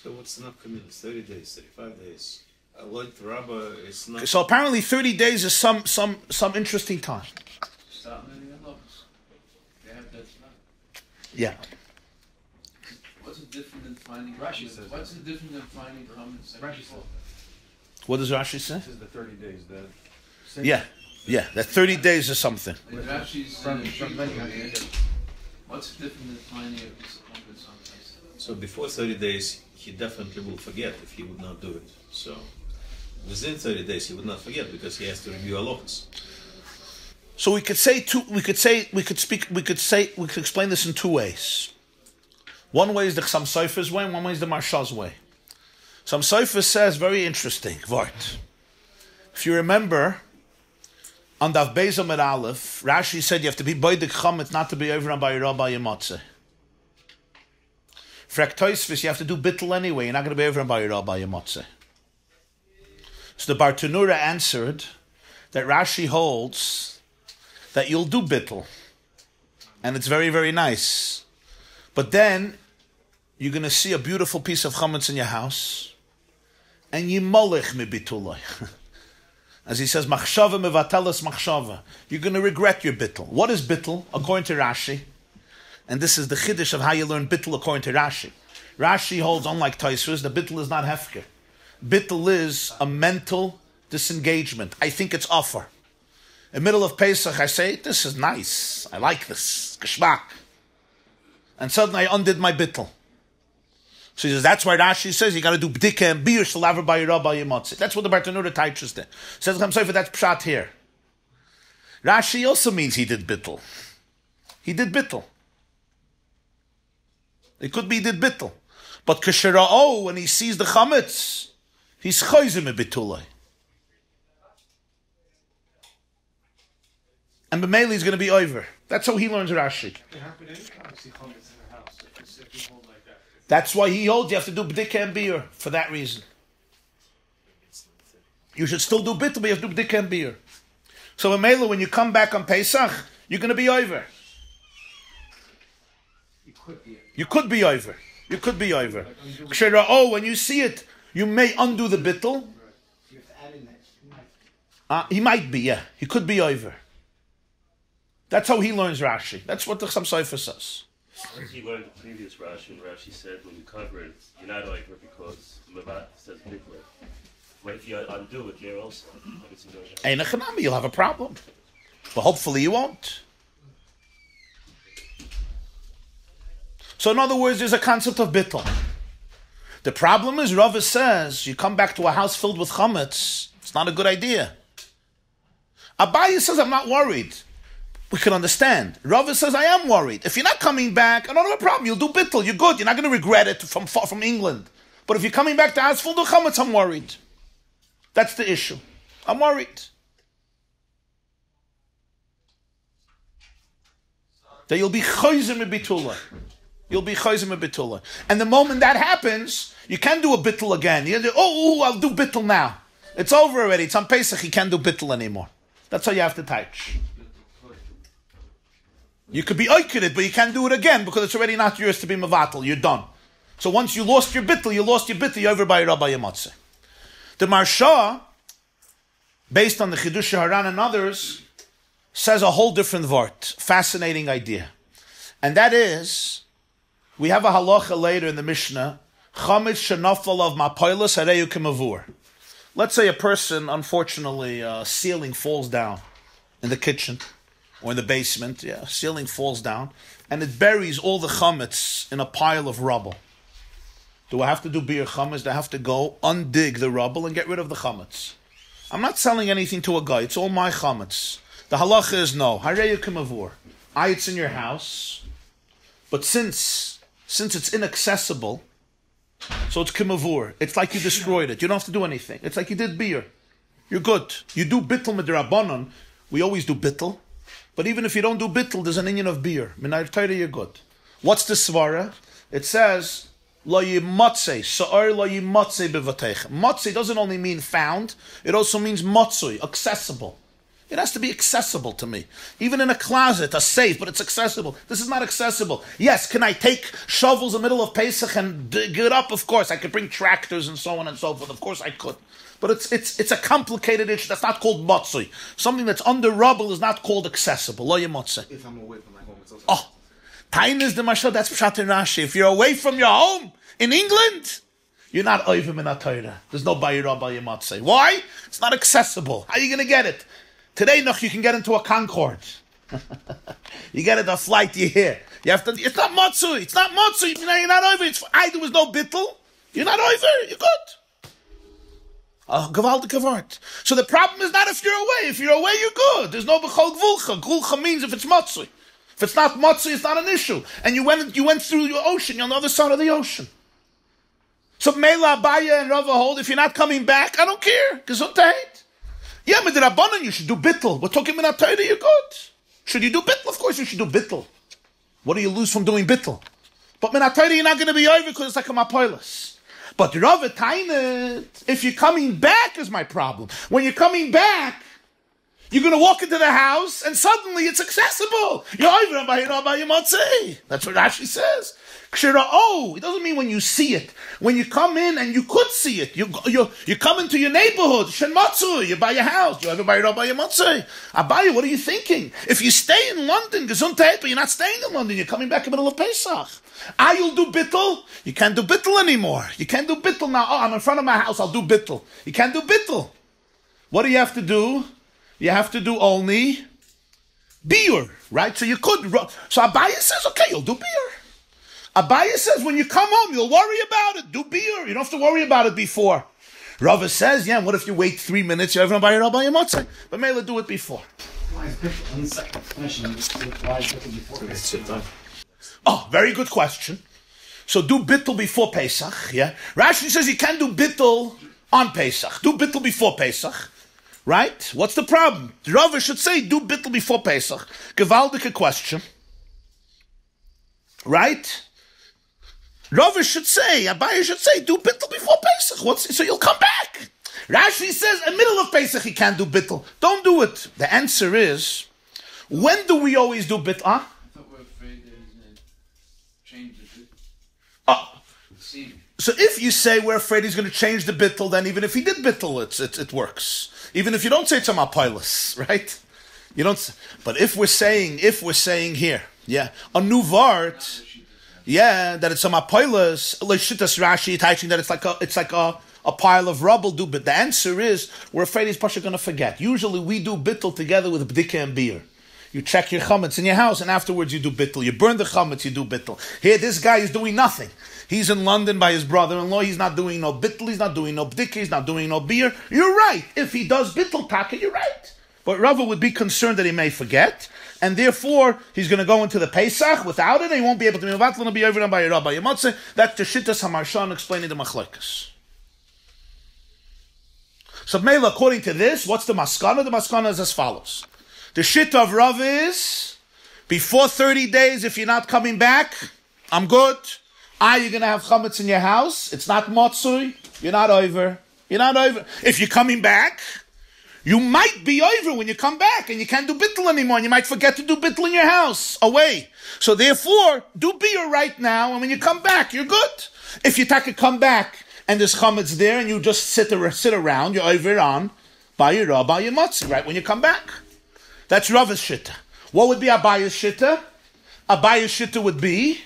So what's enough commitment? 30 days, 35 days. Like the Rabbah, it's not... So apparently 30 days is some interesting time. Start many levels. They have that smell. Yeah. What's the difference in finding Rashi says what's the difference in finding comments? Rashi says What does Rashi say? this is the 30 days. The Yeah, that 30 days is something. Rashi's from many what's the difference in finding a piece of comments sometimes? So before 30 days, he definitely will forget if he would not do it. So within 30 days, he would not forget because he has to review halachos. So we could explain this in two ways. One way is the Chassam Sofer's way, and one way is the Marshal's way. Chassam Sofer says, very interesting, Vart. If you remember, on Daf Beis Amud Aleph, Rashi said you have to be boidik chametz not to be over on Bayir Rabba Yematzeh. Frek Tosfos, you have to do bittul anyway, you're not going to be over on Bayir Rabba Yematzeh. So the Bartanura answered that Rashi holds that you'll do bittul, and it's very, very nice. But then you're going to see a beautiful piece of chametz in your house, and yimolech mi bituloi. As he says, machshava mevatelas machshava. You're going to regret your bittul. What is bittul, according to Rashi? And this is the chiddush of how you learn bittul according to Rashi. Rashi holds, unlike Tosfos, the bittul is not hefker. Bittul is a mental disengagement. I think it's offer. In the middle of Pesach, I say, this is nice. I like this. Geschmack. And suddenly I undid my bittul. So he says, that's why Rashi says you got to do bdika and beer shalaver by Rabba Yematzeh. That's what the Bartanura teaches there. Says, I'm sorry for that pshat here. Rashi also means he did bittul. He did bittul. It could be he did bittul. But Kishira'o, when he sees the chametz, he's chayzim a bitulai. And B'meili is going to be over. That's how he learns Rashi. It happened anytime you see chametz in your house. If you hold like that. That's why he holds you have to do bdika and beer for that reason. You should still do bittul, but you have to do bdika and beer. So B'meili, when you come back on Pesach, you're going to be over. You could be over. You could be over. Oh, when you see it, you may undo the bittul. He might be, yeah. He could be over. That's how he learns Rashi. That's what the Chassam Sofer says. He learned the previous Rashi, and Rashi said when you cover it, you're not over because Mavat says bigler. But if you undo it, you're also. Ein echanami, you'll have a problem. But hopefully you won't. So in other words, there's a concept of bittul. The problem is, Rava says, you come back to a house filled with chametz, it's not a good idea. Abaye says, I'm not worried. We can understand. Rava says, I am worried. If you're not coming back, I don't have a problem. You'll do bittul. You're good. You're not going to regret it from England. But if you're coming back to a house filled with chametz, I'm worried. That's the issue. I'm worried. That you'll be chayzim bitullah. You'll be chayzim bitullah. And the moment that happens, you can't do a bittul again. You do, I'll do bittul now. It's over already. It's on Pesach. You can't do bittul anymore. That's how you have to touch. You could be oikid, but you can't do it again because it's already not yours to be mevatel. You're done. So once you lost your bittul, you're over by Rabbi Yematzeh. The Marsha, based on the Chidush Haran and others, says a whole different vart. Fascinating idea. And that is, we have a halacha later in the Mishnah, chametz shenafal of mapoilus hareyu kemavur. Let's say a person, unfortunately, ceiling falls down in the kitchen or in the basement. Yeah, ceiling falls down, and it buries all the chametz in a pile of rubble. Do I have to do beer chametz? Do I have to go undig the rubble and get rid of the chametz? I'm not selling anything to a guy. It's all my chametz. The halacha is no. Hareyu k'mavur. It's in your house, but since it's inaccessible, so it's k'mavur. It's like you destroyed it. You don't have to do anything. It's like you did beer. You're good. You do bittul midrabanan. We always do bittul. But even if you don't do bittul, there's an inyan of beer. Minayr Torah, you're good. What's the svara? It says, lo yimatzei, sa'ar lo yimatzei bevateich. Matzei doesn't only mean found, it also means matzui, accessible. It has to be accessible to me. Even in a closet, a safe, but it's accessible. This is not accessible. Yes, can I take shovels in the middle of Pesach and dig it up? Of course. I could bring tractors and so on and so forth. Of course I could. But it's a complicated issue. That's not called matzui. Something that's under rubble is not called accessible. Lo yimatzei. If I'm away from my home, it's also... Oh, Tain is the mashal, that's Pshat in Rashi. If you're away from your home in England, you're not oivim in Torah. There's no bayirah bayimatzei. Why? It's not accessible. How are you going to get it? Today, noch, you can get into a Concorde. You get it, a flight, you're here. You have to, it's not matzui. It's not matzui. You're not over. There was no bittul. You're not over. You're good. Gewaltig gewart. So the problem is not if you're away. If you're away, you're good. There's no bechol gvulcha. Gvulcha means if it's matzui. If it's not matzui, it's not an issue. And you went through your ocean. You're on the other side of the ocean. So Mela, Abaya, and Rava hold, if you're not coming back, I don't care. Gesundheit. Yeah, midrabanan, you should do bittul. We're talking minat Torah, you're good. Should you do bittul? Of course you should do bittul. What do you lose from doing bittul? But minat Torah, you're not going to be over because it's like a mapoilus. But Rava Tainet, if you're coming back is my problem. When you're coming back, you're going to walk into the house and suddenly it's accessible. You're over by your matzeh. That's what Rashi says. It doesn't mean when you see it. When you come in and you could see it, you come into your neighborhood, Shen Matzu, you buy your house, you ever buy your matzeh. Abaye, what are you thinking? If you stay in London, Gesundheit, but you're not staying in London, you're coming back in the middle of Pesach. You'll do bittul. You can't do bittul anymore. You can't do bittul now. I'm in front of my house, I'll do bittul. You can't do bittul. What do you have to do? You have to do only beer, right? So you could. So Abaye says, okay, you'll do beer. Abaye says, when you come home, you'll worry about it. Do beer. You don't have to worry about it before. Rava says, yeah, what if you wait 3 minutes? You're going to buy your Abaye Motzei. But Mela, do it before. Why is bittul? On the second question, why is bittul before? Oh, very good question. So do bittul before Pesach, yeah? Rashi says you can't do bittul on Pesach. Do bittul before Pesach. Right? What's the problem? The Rava should say, do bittul before Pesach. Gewaldige question. Right? Rava should say, Abaye should say, do bittul before Pesach. So you'll come back. Rashi says, in the middle of Pesach, he can't do bittul. Don't do it. The answer is, when do we always do bittul? I thought we're afraid that he's going to change the bittul. So if you say we're afraid he's going to change the bittul, then even if he did bittul, it works. Even if you don't say it's a mapilus, right? You don't. But if we're saying here, yeah, a new vart, yeah, that it's a mapilus, like shittas Rashi teaching that it's like a pile of rubble. But the answer is we're afraid he's probably going to forget. Usually we do bittul together with bdika and beer. You check your chametz in your house, and afterwards you do bittul. You burn the chametz, you do bittul. Here, this guy is doing nothing. He's in London by his brother-in-law. He's not doing no bittul. He's not doing no bdika. He's not doing no beer. You're right. If he does bittul taka, you're right. But Rava would be concerned that he may forget, and therefore he's going to go into the Pesach without it, and he won't be able to be mevatl, and he'll be over by a rabbi Yamatzeh. That's the Shittas Hamarshan explaining the Machlekes. So Mela, according to this, what's the maskana? The maskana is as follows. The shit of Rav is, before 30 days, if you're not coming back, I'm good. You're going to have chametz in your house. It's not matzui. You're not over. You're not over. If you're coming back, you might be over when you come back, and you can't do bittul anymore, and you might forget to do bittul in your house, away. So therefore, do beer right now, and when you come back, you're good. If you come back, and there's chametz there, and you just sit around, you're over on, by your matzah, right when you come back. That's Rava's shitta. What would be Abaye's shitta? Abaye's shitta would be,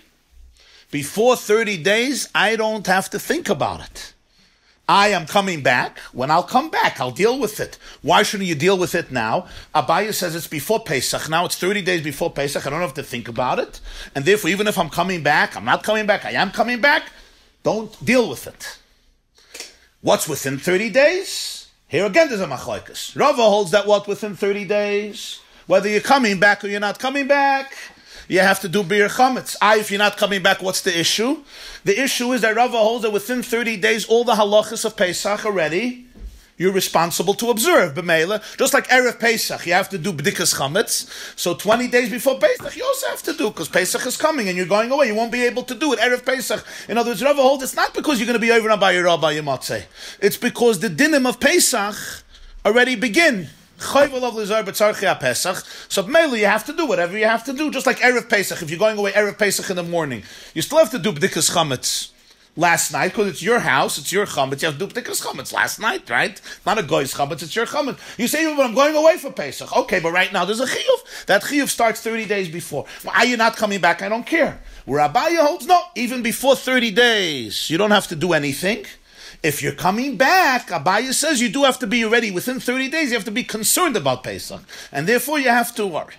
before 30 days, I don't have to think about it. I am coming back. When I'll come back, I'll deal with it. Why shouldn't you deal with it now? Abaye says it's before Pesach. Now it's 30 days before Pesach. I don't have to think about it. And therefore, even if I'm coming back, I'm not coming back, I am coming back, don't deal with it. What's within 30 days? Here again, there's a machlokes. Rava holds that what within 30 days? Whether you're coming back or you're not coming back, you have to do Bir Chametz. If you're not coming back, what's the issue? The issue is that Rava holds that within 30 days, all the halachas of Pesach are ready. You're responsible to observe, b'meila. Just like Erev Pesach, you have to do B'dikas Chametz. So 20 days before Pesach, you also have to do, because Pesach is coming and you're going away. You won't be able to do it, Erev Pesach. In other words, Rava holds, it's not because you're going to be over by your Rabbi Yomatzeh. It's because the dinim of Pesach already begin. So mainly you have to do whatever you have to do, just like Erev Pesach. If you're going away Erev Pesach in the morning, you still have to do B'dikas Chametz last night, because it's your house, it's your chametz. You have to do B'dikas Chametz last night, right? Not a goy's chametz, it's your chametz. You say, but I'm going away for Pesach. Okay, but right now there's a chiyuv. That chiyuv starts 30 days before. Why are you not coming back? I don't care. Where Abaye holds, no, even before 30 days, you don't have to do anything. If you're coming back, Abaye says you do have to be ready. Within 30 days, you have to be concerned about Pesach. And therefore, you have to worry.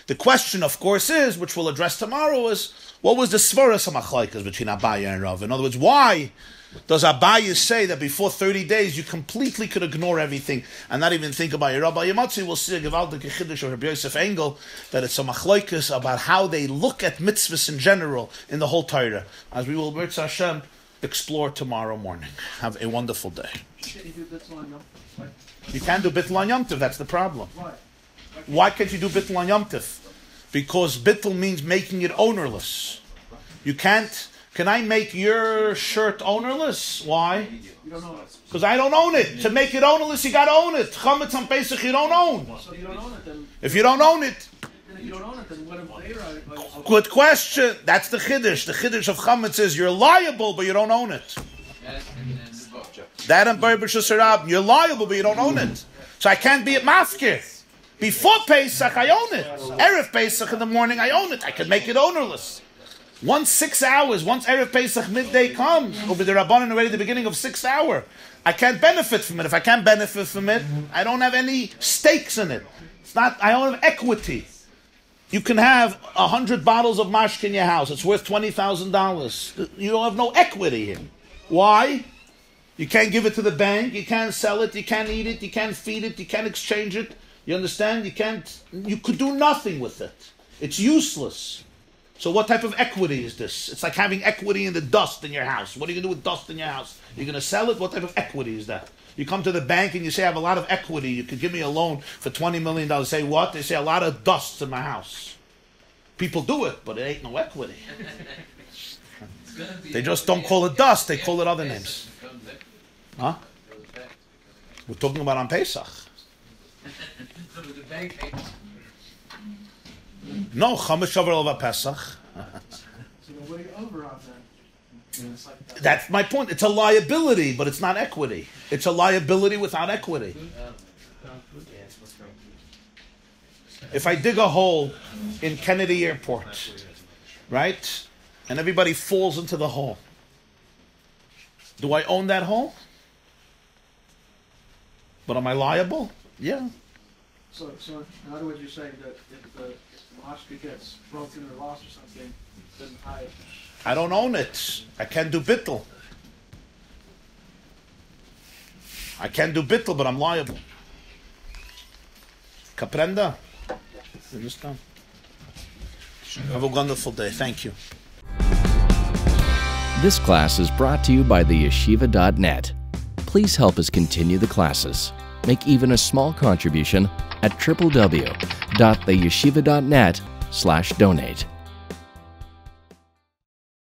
The question, of course, is, which we'll address tomorrow, is, what was the Svaras HaMachlaikas between Abaye and Rav? In other words, why does Abaye say that before 30 days, you completely could ignore everything and not even think about your Rabbi Yomatzeh? We'll see a Gevaldik Chiddush of Rabbi Yosef Engel, that it's a Machlaikas about how they look at mitzvahs in general in the whole Torah. As we will, Mirz Hashem, explore tomorrow morning. Have a wonderful day. You can't do Bittul on Yom Tov, that's the problem. Why can't you do Bittul on Yom Tov? Because Bittul means making it ownerless. You can't, can I make your shirt ownerless? Why? Because I don't own it. To make it ownerless, you got to own it. Chametz on Pesach, you don't own. So you don't own it then? If you don't own it, then what good question. That's the Chiddush. The Chiddush of Chametz is you're liable, but you don't own it. That and Berbish Sarab, you're liable, but you don't own it. So I can't be at Mafkir. Before Pesach, I own it. Erev Pesach in the morning, I own it. I can make it ownerless. Once 6 hours, once Erev Pesach midday comes, over the Rabbanan already the beginning of 6 hour, I can't benefit from it. If I can't benefit from it, I don't have any stakes in it. It's not, I don't have equity. You can have 100 bottles of mashke in your house. It's worth $20,000. You don't have no equity here. Why? You can't give it to the bank. You can't sell it. You can't eat it. You can't feed it. You can't exchange it. You understand? You could do nothing with it. It's useless. So what type of equity is this? It's like having equity in the dust in your house. What are you going to do with dust in your house? You're going to sell it? What type of equity is that? You come to the bank and you say, I have a lot of equity. You could give me a loan for $20 million. Say what? They say, a lot of dust in my house. People do it, but it ain't no equity. They just don't call it dust. They call it other names. Huh? We're talking about on Pesach. No, Chametz Shavar Lava Pesach. So what are you over on then? That's my point. It's a liability, but it's not equity. It's a liability without equity. If I dig a hole in Kennedy Airport, right, and everybody falls into the hole, do I own that hole? But am I liable? Yeah. So in other words, you're saying that if the mashke gets broken or lost or something, then I don't own it. I can't do bittul. I can't do bittul, but I'm liable. Caprenda? You understand? Have a wonderful day. Thank you. This class is brought to you by theyeshiva.net. Please help us continue the classes. Make even a small contribution at www.theyeshiva.net/donate.